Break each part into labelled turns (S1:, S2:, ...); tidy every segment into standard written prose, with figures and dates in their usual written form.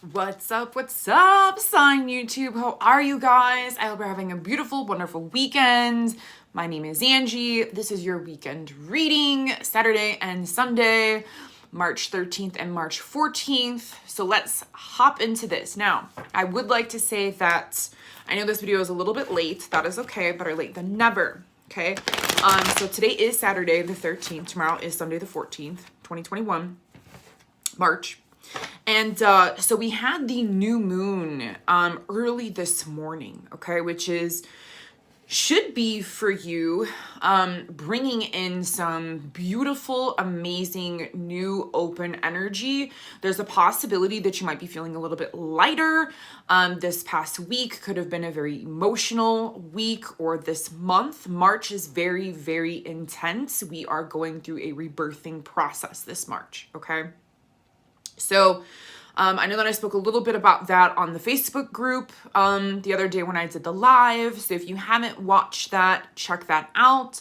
S1: What's up, Sign YouTube? How are you guys? I hope you're having a beautiful, wonderful weekend. My name is Angie. This is your weekend reading, Saturday and Sunday, March 13th and March 14th. So let's hop into this. Now, I would like to say that I know this video is a little bit late. That is okay, better late than never, okay? So today is Saturday the 13th. Tomorrow is Sunday the 14th, 2021, March. And so we had the new moon early this morning, okay, which should be for you bringing in some beautiful, amazing, new open energy. There's a possibility that you might be feeling a little bit lighter. This past week could have been a very emotional week, or this month. March is very, very intense. We are going through a rebirthing process this March, okay? So I know that I spoke a little bit about that on the Facebook group the other day when I did the live. So if you haven't watched that, check that out.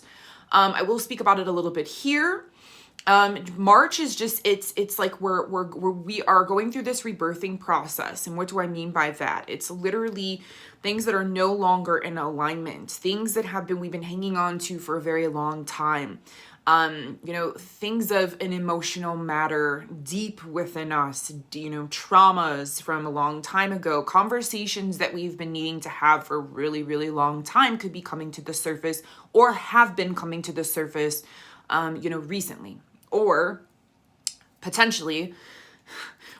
S1: I will speak about it a little bit here. March is just, it's like we are going through this rebirthing process. And what do I mean by that? It's literally things that are no longer in alignment, things that we've been hanging on to for a very long time. Things of an emotional matter deep within us, traumas from a long time ago, conversations that we've been needing to have for a really, really long time could be coming to the surface or have been coming to the surface, recently, or potentially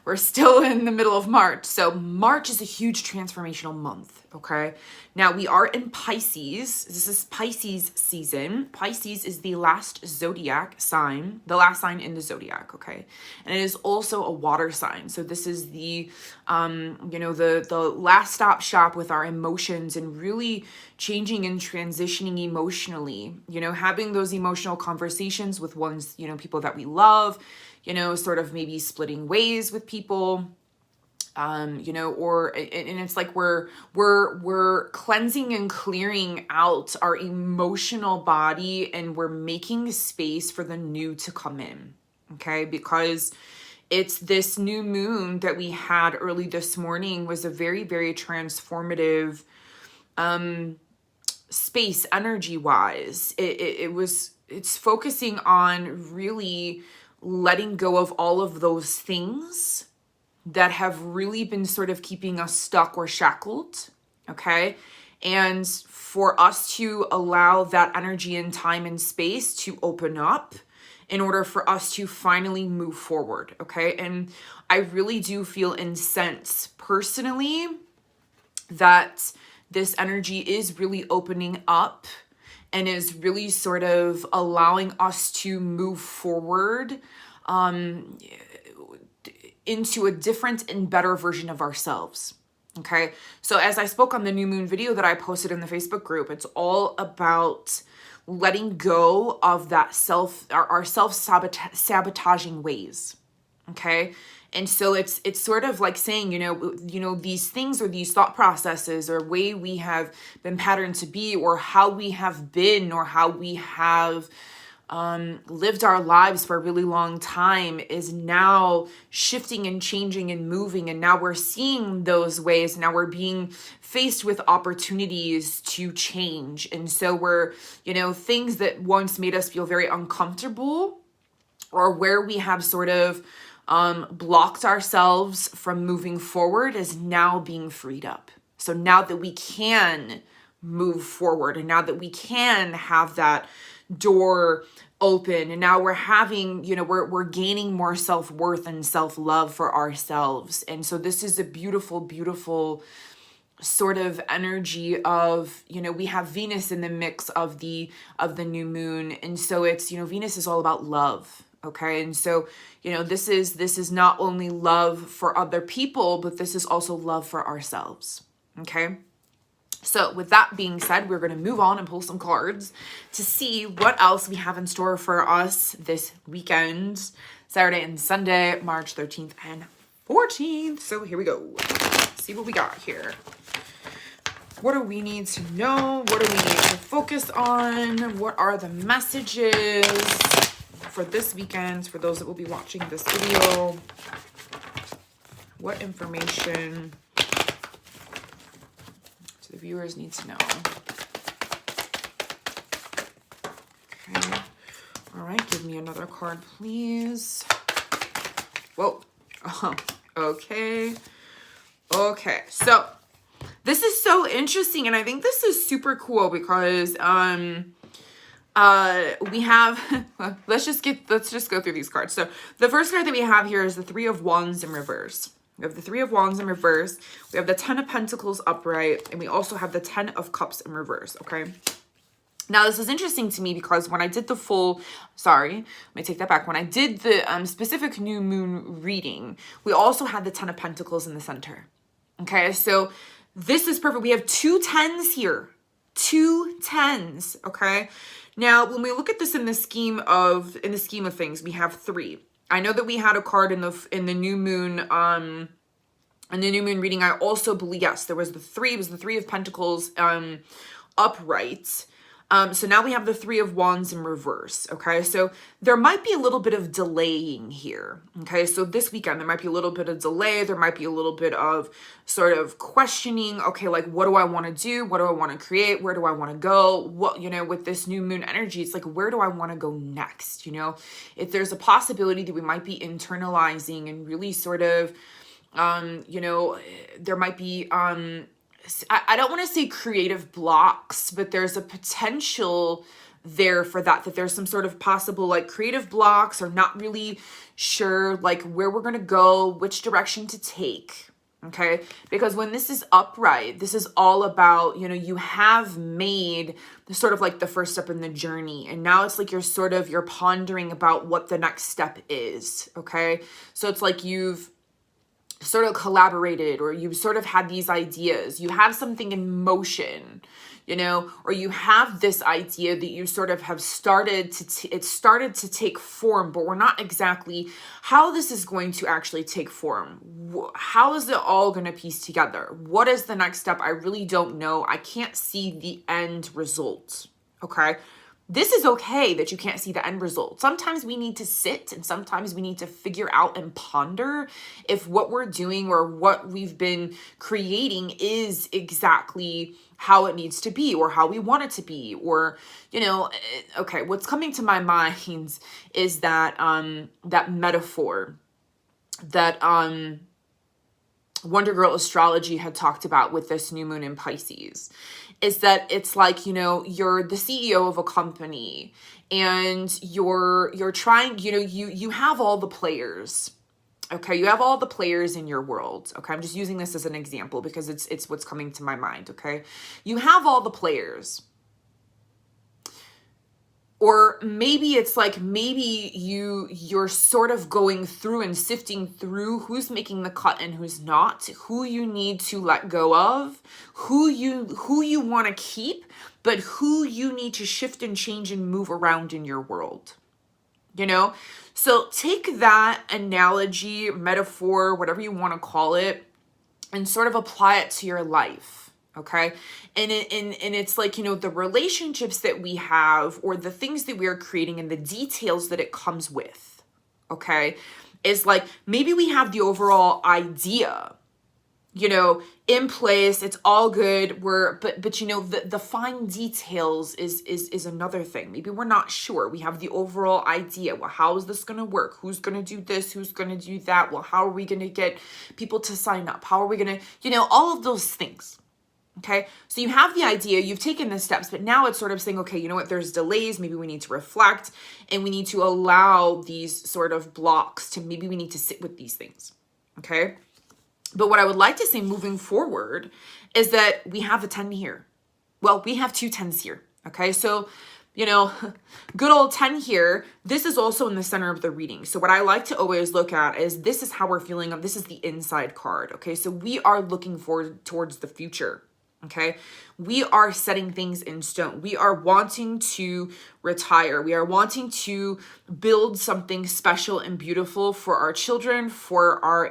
S1: we're still in the middle of March. So March is a huge transformational month, okay? Now we are in Pisces. This is Pisces season. Pisces is the last zodiac sign, the last sign in the zodiac, okay? And it is also a water sign. So this is the last stop shop with our emotions and really changing and transitioning emotionally, having those emotional conversations with people that we love, sort of maybe splitting ways with people, and it's like we're cleansing and clearing out our emotional body, and we're making space for the new to come in, okay? Because it's this new moon that we had early this morning was a very, very transformative space energy wise. It's focusing on really letting go of all of those things that have really been sort of keeping us stuck or shackled, okay? And for us to allow that energy and time and space to open up in order for us to finally move forward, okay? And I really do feel incensed personally that this energy is really opening up and is really sort of allowing us to move forward into a different and better version of ourselves, okay? So as I spoke on the new moon video that I posted in the Facebook group, it's all about letting go of that our self-sabotaging ways, okay? And so it's sort of like saying, these things or these thought processes or way we have been patterned to be, or how we have been, or how we have lived our lives for a really long time is now shifting and changing and moving. And now we're seeing those ways. Now we're being faced with opportunities to change. And so we're, things that once made us feel very uncomfortable, or where we have sort of blocked ourselves from moving forward, is now being freed up. So now that we can move forward, and now that we can have that door open, and now we're having, we're gaining more self-worth and self-love for ourselves. And so this is a beautiful, beautiful sort of energy of, we have Venus in the mix of the new moon. And so it's, Venus is all about love. Okay. And so, this is not only love for other people, but this is also love for ourselves. Okay. So with that being said, we're going to move on and pull some cards to see what else we have in store for us this weekend, Saturday and Sunday, March 13th and 14th. So here we go. Let's see what we got here. What do we need to know? What do we need to focus on? What are the messages for this weekend for those that will be watching this video? What information do the viewers need to know? Okay. All right, give me another card, please. Whoa. Oh, okay. Okay, so this is so interesting, and I think this is super cool because we have let's just go through these cards. So the first card that we have here is the Three of Wands in reverse. We have the Three of Wands in reverse. We have the Ten of Pentacles upright, and we also have the Ten of Cups in reverse. Okay. Now, this is interesting to me because when I did the let me take that back. When I did the specific new moon reading, we also had the Ten of Pentacles in the center. Okay, so this is perfect. We have 2 10s here. 2 10s, okay? Now, when we look at this in the scheme of things, we have 3. I know that we had a card in the new moon reading. I also believe, yes, there was the 3. It was the Three of Pentacles upright. So now we have the Three of Wands in reverse, okay? So there might be a little bit of delaying here, okay? So this weekend, there might be a little bit of delay. There might be a little bit of sort of questioning, okay, like, what do I want to do? What do I want to create? Where do I want to go? What, with this new moon energy, it's like, where do I want to go next? If there's a possibility that we might be internalizing and really sort of, there might be, I don't want to say creative blocks, but there's a potential there for that there's some sort of possible like creative blocks, or not really sure like where we're going to go, which direction to take. Okay. Because when this is upright, this is all about, you have made the sort of like the first step in the journey. And now it's like you're pondering about what the next step is. Okay. So it's like you've sort of collaborated, or you've sort of had these ideas, you have something in motion, or you have this idea that you sort of have started to take form, but we're not exactly how this is going to actually take form. How is it all going to piece together? What is the next step? I really don't know. I can't see the end result. Okay. This is okay that you can't see the end result. Sometimes we need to sit, and sometimes we need to figure out and ponder if what we're doing or what we've been creating is exactly how it needs to be, or how we want it to be, or, okay, what's coming to my mind is that, that metaphor that, Wonder Girl Astrology had talked about with this new moon in Pisces, is that it's like, you're the CEO of a company, and you're trying, you have all the players. Okay. You have all the players in your world. Okay. I'm just using this as an example because it's what's coming to my mind. Okay. You have all the players. Or maybe it's like, maybe you're sort of going through and sifting through who's making the cut and who's not, who you need to let go of, who you want to keep, but who you need to shift and change and move around in your world. So take that analogy, metaphor, whatever you want to call it, and sort of apply it to your life. Okay. And it's like, the relationships that we have, or the things that we are creating, and the details that it comes with. Okay. Is like, maybe we have the overall idea, in place. It's all good. But the fine details is another thing. Maybe we're not sure. We have the overall idea. Well, how is this going to work? Who's going to do this? Who's going to do that? Well, how are we going to get people to sign up? How are we going to, all of those things. Okay. So you have the idea, you've taken the steps, but now it's sort of saying, okay, you know what, there's delays. Maybe we need to reflect, and we need to allow these sort of blocks to, maybe we need to sit with these things. Okay. But what I would like to say moving forward is that we have a 10 here. Well, we have 2 10s here. Okay. So, good old 10 here. This is also in the center of the reading. So what I like to always look at is, this is how we're feeling. This is the inside card. Okay. So we are looking forward towards the future. Okay. We are setting things in stone. We are wanting to retire. We are wanting to build something special and beautiful for our children, for our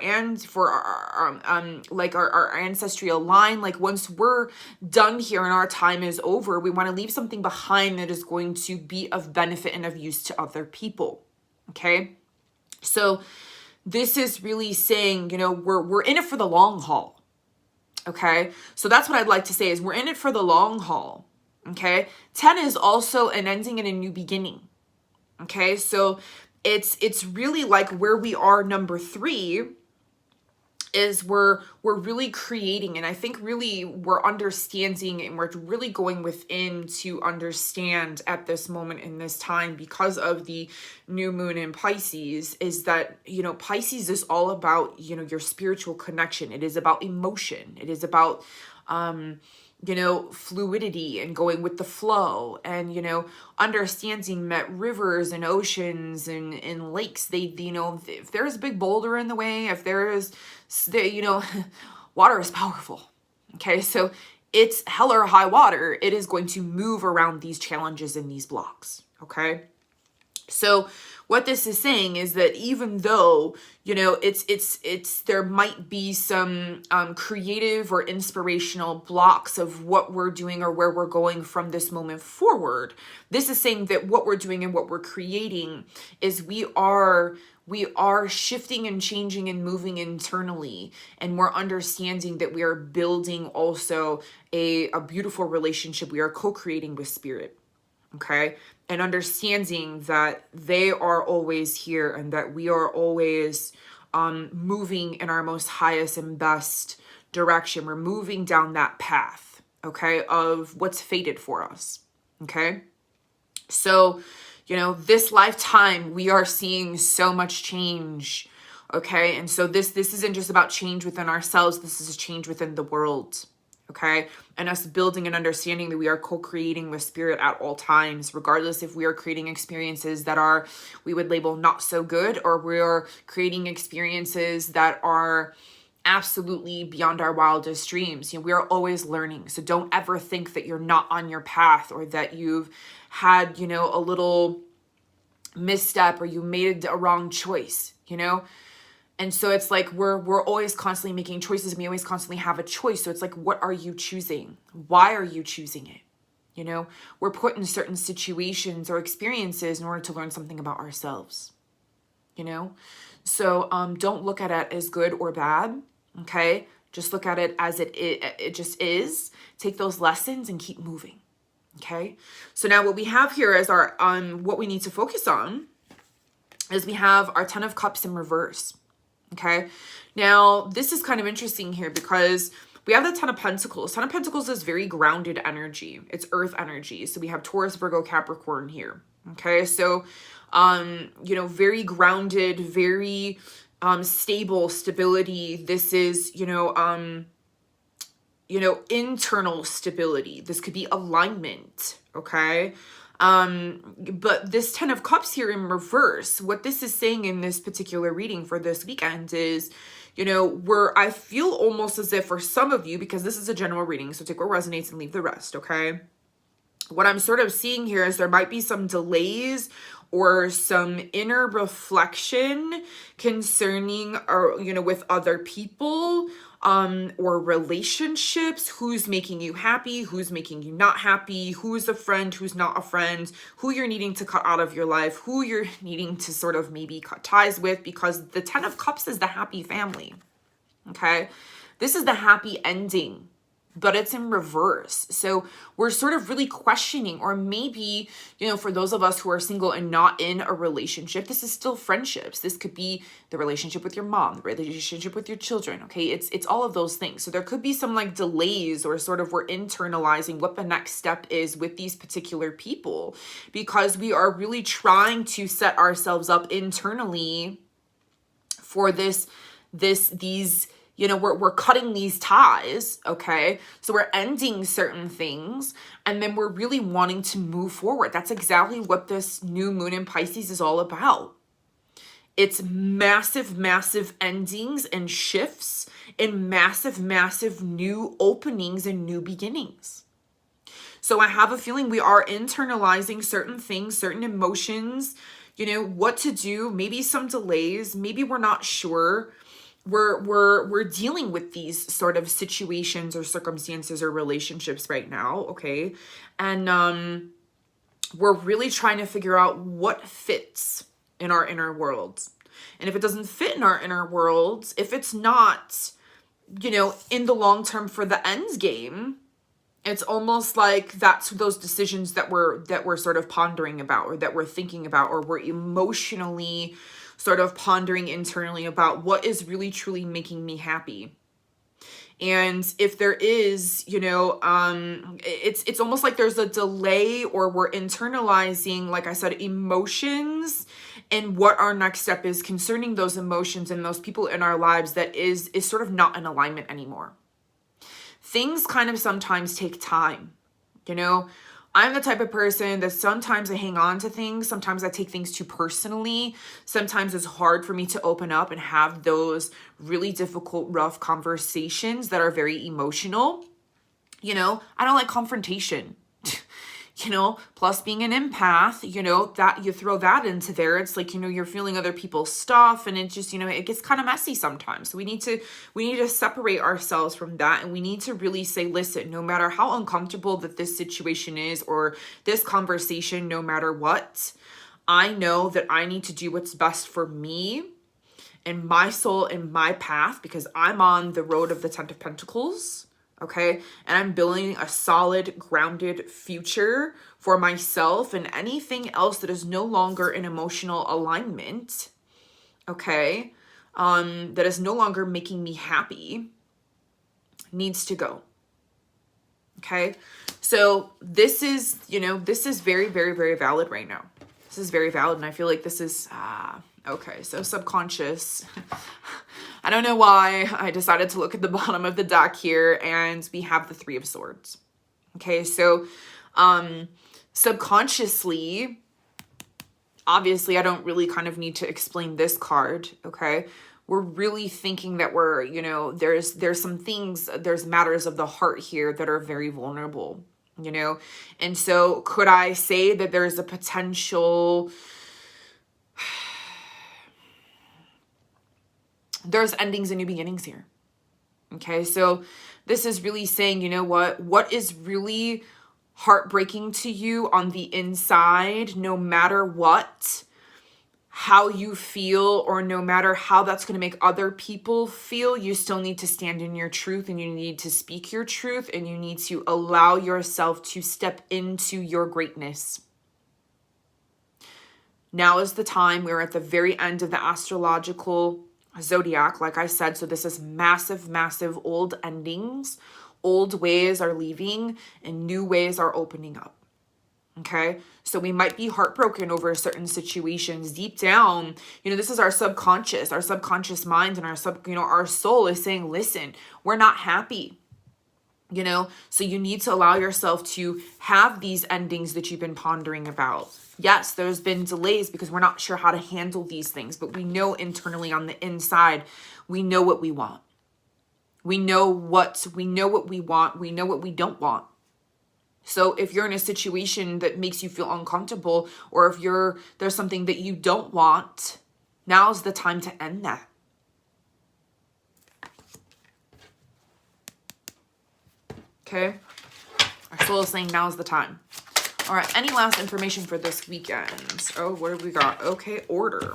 S1: ancestral line. Like, once we're done here and our time is over, we want to leave something behind that is going to be of benefit and of use to other people. Okay. So this is really saying, we're in it for the long haul. Okay. So that's what I'd like to say is we're in it for the long haul. Okay. 10 is also an ending and a new beginning. Okay. So it's really like where we are, number 3, is we're really creating, and I think really we're understanding, and we're really going within to understand at this moment in this time, because of the new moon in Pisces, is that, Pisces is all about, your spiritual connection. It is about emotion. It is about, fluidity and going with the flow, and, understanding that rivers and oceans and lakes, they, if there's a big boulder in the way, if there is, water is powerful. Okay. So it's hell or high water. It is going to move around these challenges and these blocks. Okay. So what this is saying is that even though, there might be some creative or inspirational blocks of what we're doing or where we're going from this moment forward, this is saying that what we're doing and what we're creating is we are shifting and changing and moving internally, and we're understanding that we are building also a beautiful relationship. We are co-creating with spirit. Okay. And understanding that they are always here, and that we are always moving in our most highest and best direction. We're moving down that path, okay, of what's fated for us. Okay. So, this lifetime, we are seeing so much change. Okay. And so this isn't just about change within ourselves. This is a change within the world. Okay. And us building and understanding that we are co-creating with spirit at all times, regardless if we are creating experiences that are, we would label not so good, or we are creating experiences that are absolutely beyond our wildest dreams. We are always learning. So don't ever think that you're not on your path, or that you've had, a little misstep, or you made a wrong choice, And so it's like we're always constantly making choices. We always constantly have a choice. So it's like, what are you choosing? Why are you choosing it? We're put in certain situations or experiences in order to learn something about ourselves. So don't look at it as good or bad. Okay, just look at it as it just is. Take those lessons and keep moving. Okay. So now what we have here is our what we need to focus on is we have our 10 of Cups in reverse. Okay. Now this is kind of interesting here because we have the 10 of Pentacles. 10 of Pentacles is very grounded energy. It's earth energy. So we have Taurus, Virgo, Capricorn here. Okay. So, very grounded, very, stable stability. This is, internal stability. This could be alignment. Okay. But this 10 of Cups here in reverse, what this is saying in this particular reading for this weekend is, I feel almost as if for some of you, because this is a general reading, so take what resonates and leave the rest. Okay. What I'm sort of seeing here is there might be some delays or some inner reflection concerning, or, with other people, or relationships, who's making you happy, who's making you not happy, who's a friend, who's not a friend, who you're needing to cut out of your life, who you're needing to sort of maybe cut ties with, because the 10 of Cups is the happy family. Okay. This is the happy ending, but it's in reverse. So we're sort of really questioning, or maybe, for those of us who are single and not in a relationship, this is still friendships. This could be the relationship with your mom, the relationship with your children. Okay. It's all of those things. So there could be some like delays, or sort of we're internalizing what the next step is with these particular people, because we are really trying to set ourselves up internally for these, we're cutting these ties, okay? So we're ending certain things, and then we're really wanting to move forward. That's exactly what this new moon in Pisces is all about. It's massive, massive endings and shifts, and massive, massive new openings and new beginnings. So I have a feeling we are internalizing certain things, certain emotions, what to do, maybe some delays, maybe we're not sure. We're dealing with these sort of situations or circumstances or relationships right now, okay? And we're really trying to figure out what fits in our inner world. And if it doesn't fit in our inner worlds, if it's not, you know, in the long term for the end game, it's almost like that's those decisions that we're sort of pondering about, or that we're thinking about, or we're emotionally sort of pondering internally about what is really truly making me happy. And if there is, you know, it's almost like there's a delay, or we're internalizing, like I said, emotions, and what our next step is concerning those emotions and those people in our lives that is sort of not in alignment anymore. Things kind of sometimes take time, you know. I'm the type of person that sometimes I hang on to things. Sometimes I take things too personally. Sometimes it's hard for me to open up and have those really difficult, rough conversations that are very emotional. You know, I don't like confrontation. You know, plus being an empath, you know, that you throw that into there, it's like, you know, you're feeling other people's stuff, and it just, you know, it gets kind of messy sometimes. So we need to separate ourselves from that, and we need to really say, listen, no matter how uncomfortable that this situation is, or this conversation, no matter what, I know that I need to do what's best for me and my soul and my path, because I'm on the road of the 10 of Pentacles. Okay. And I'm building a solid, grounded future for myself and anything else that is no longer in emotional alignment. Okay. That is no longer making me happy, needs to go. Okay. So this is, you know, this is very, very, very valid right now. This is very valid. And I feel like this is, okay. So subconscious. I don't know why I decided to look at the bottom of the deck here, and we have the 3 of Swords. Okay, so subconsciously, obviously I don't really kind of need to explain this card, okay? We're really thinking that we're, you know, there's some things, there's matters of the heart here that are very vulnerable, you know? And so could I say that there's a potential... there's endings and new beginnings here. Okay, so this is really saying, you know what is really heartbreaking to you on the inside, no matter what, how you feel, or no matter how that's going to make other people feel, you still need to stand in your truth, and you need to speak your truth, and you need to allow yourself to step into your greatness. Now is the time. We're at the very end of the astrological zodiac, like I said. So this is massive, massive old endings. Old ways are leaving and new ways are opening up. Okay. So we might be heartbroken over certain situations deep down. You know, this is our subconscious mind, and our soul is saying, listen, we're not happy. You know, so you need to allow yourself to have these endings that you've been pondering about. Yes, there's been delays because we're not sure how to handle these things, but we know internally on the inside, we know what we want. We know what we want. We know what we don't want. So if you're in a situation that makes you feel uncomfortable, or if there's something that you don't want, now's the time to end that. Okay, our soul is saying now's the time. All right, any last information for this weekend? Oh, what have we got? Okay, order.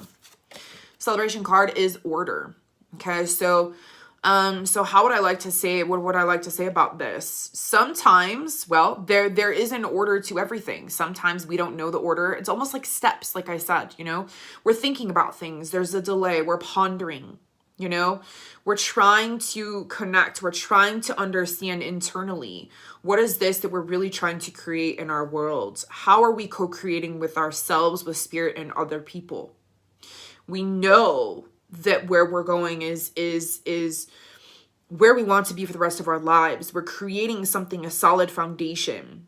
S1: Celebration card is order. Okay, so how would I like to say, what would I like to say about this? Sometimes, well, there is an order to everything. Sometimes we don't know the order. It's almost like steps, like I said, you know, we're thinking about things. There's a delay. We're pondering. You know, we're trying to connect. We're trying to understand internally. What is this that we're really trying to create in our worlds? How are we co-creating with ourselves, with spirit, and other people? We know that where we're going is where we want to be for the rest of our lives. We're creating something, a solid foundation.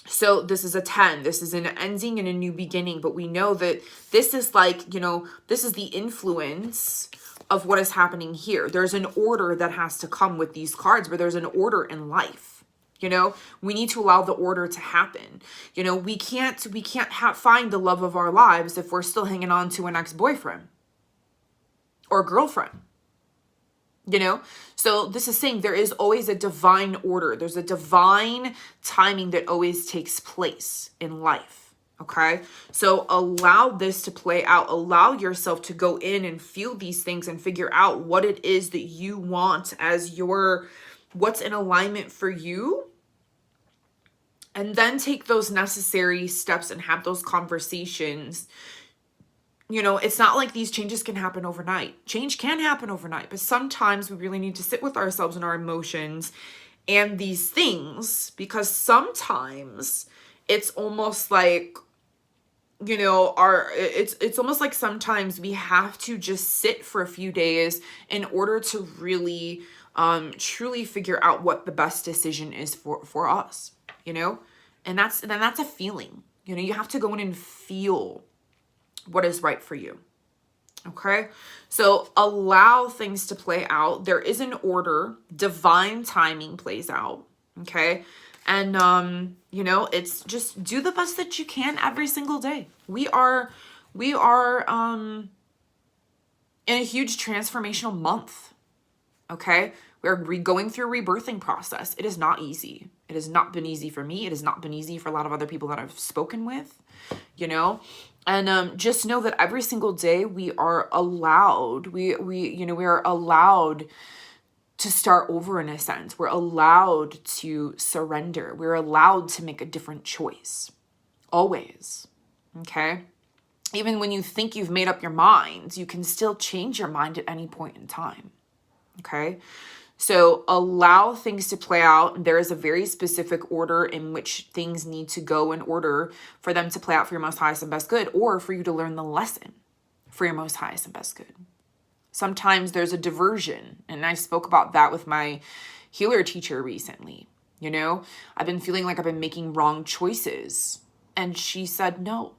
S1: So this is a 10. This is an ending and a new beginning. But we know that this is like, you know, this is the influence of what is happening here. There's an order that has to come with these cards, but there's an order in life. You know, we need to allow the order to happen. You know, we can't find the love of our lives if we're still hanging on to an ex-boyfriend or girlfriend. You know, so this is saying there is always a divine order. There's a divine timing that always takes place in life. Okay, so allow this to play out. Allow yourself to go in and feel these things and figure out what it is that you want as what's in alignment for you. And then take those necessary steps and have those conversations. It's not like these changes can happen overnight. Change can happen overnight, but sometimes we really need to sit with ourselves and our emotions and these things, because sometimes it's almost like, it's almost like sometimes we have to just sit for a few days in order to really truly figure out what the best decision is for us, and that's a feeling. You have to go in and feel what is right for you. Okay, so allow things to play out. There is an order. Divine timing plays out. Okay, and it's just do the best that you can every single day. We are in a huge transformational month. Okay, we're going through a rebirthing process. It is not easy. It has not been easy for me. It has not been easy for a lot of other people that I've spoken with. And just know that every single day we are allowed, we are allowed to start over in a sense. We're allowed to surrender. We're allowed to make a different choice. Always. Okay? Even when you think you've made up your mind, you can still change your mind at any point in time. Okay? So allow things to play out. There is a very specific order in which things need to go in order for them to play out for your most highest and best good, or for you to learn the lesson for your most highest and best good. Sometimes there's a diversion, and I spoke about that with my healer teacher recently. I've been feeling like I've been making wrong choices. And she said, no.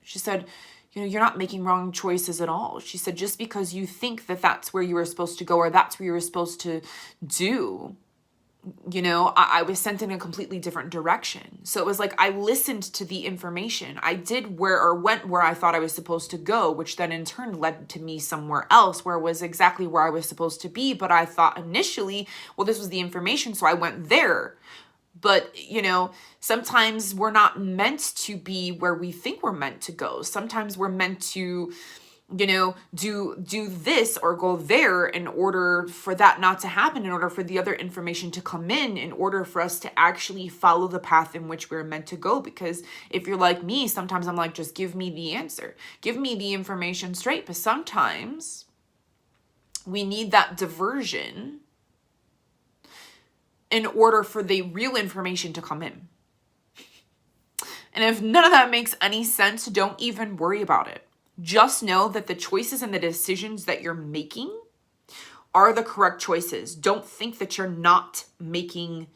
S1: She said, you're not making wrong choices at all. She said, just because you think that that's where you were supposed to go, or that's where you were supposed to do, I was sent in a completely different direction. So it was like, I listened to the information. I did went where I thought I was supposed to go, which then in turn led to me somewhere else where it was exactly where I was supposed to be. But I thought initially, well, this was the information, so I went there. But, sometimes we're not meant to be where we think we're meant to go. Sometimes we're meant to, do this or go there in order for that not to happen, in order for the other information to come in order for us to actually follow the path in which we're meant to go. Because if you're like me, sometimes I'm like, just give me the answer. Give me the information straight. But sometimes we need that diversion in order for the real information to come in. And if none of that makes any sense, don't even worry about it. Just know that the choices and the decisions that you're making are the correct choices. Don't think that you're not making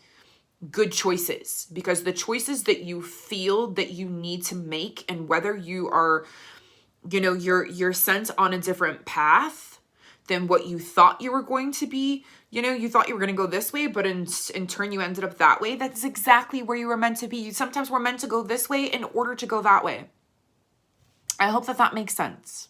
S1: good choices, because the choices that you feel that you need to make, and whether you are, you're sent on a different path than what you thought you were going to be. You thought you were going to go this way, but in turn you ended up that way. That's exactly where you were meant to be. Sometimes we're meant to go this way in order to go that way. I hope that makes sense.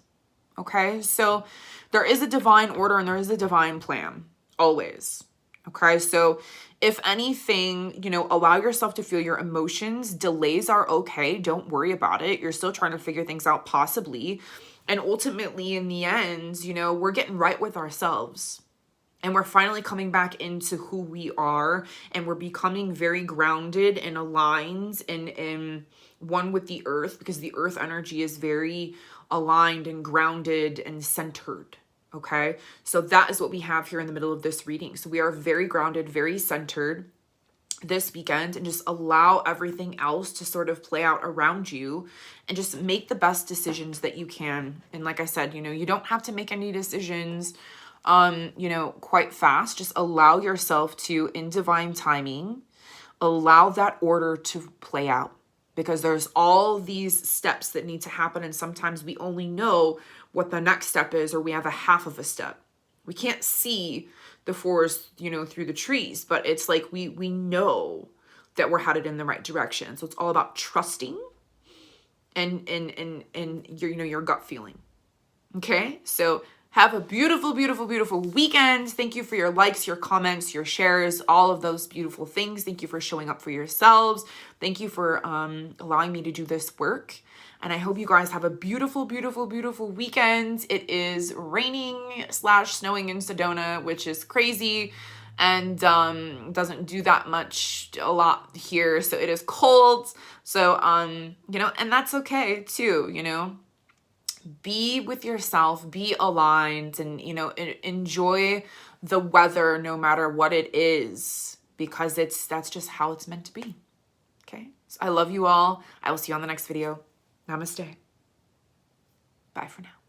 S1: Okay, so there is a divine order and there is a divine plan, always. Okay, so if anything, allow yourself to feel your emotions. Delays are okay. Don't worry about it. You're still trying to figure things out, possibly. And ultimately, in the end, we're getting right with ourselves. And we're finally coming back into who we are. And we're becoming very grounded and aligned and one with the earth. Because the earth energy is very aligned and grounded and centered. Okay? So that is what we have here in the middle of this reading. So we are very grounded, very centered this weekend, and just allow everything else to sort of play out around you and just make the best decisions that you can. And like I said, you don't have to make any decisions, quite fast. Just allow yourself to, in divine timing, allow that order to play out, because there's all these steps that need to happen. And sometimes we only know what the next step is, or we have a half of a step. We can't see the forest, through the trees, but it's like we know that we're headed in the right direction. So it's all about trusting and your gut feeling. Okay? So Have a beautiful, beautiful, beautiful weekend. Thank you for your likes, your comments, your shares, all of those beautiful things. Thank you for showing up for yourselves. Thank you for allowing me to do this work. And I hope you guys have a beautiful, beautiful, beautiful weekend. It is raining / snowing in Sedona, which is crazy and doesn't do that much, a lot here. So it is cold. So, you know, and that's okay too, you know. Be with yourself, be aligned, and, you know, enjoy the weather no matter what it is, because that's just how it's meant to be. Okay. So I love you all. I will see you on the next video. Namaste. Bye for now.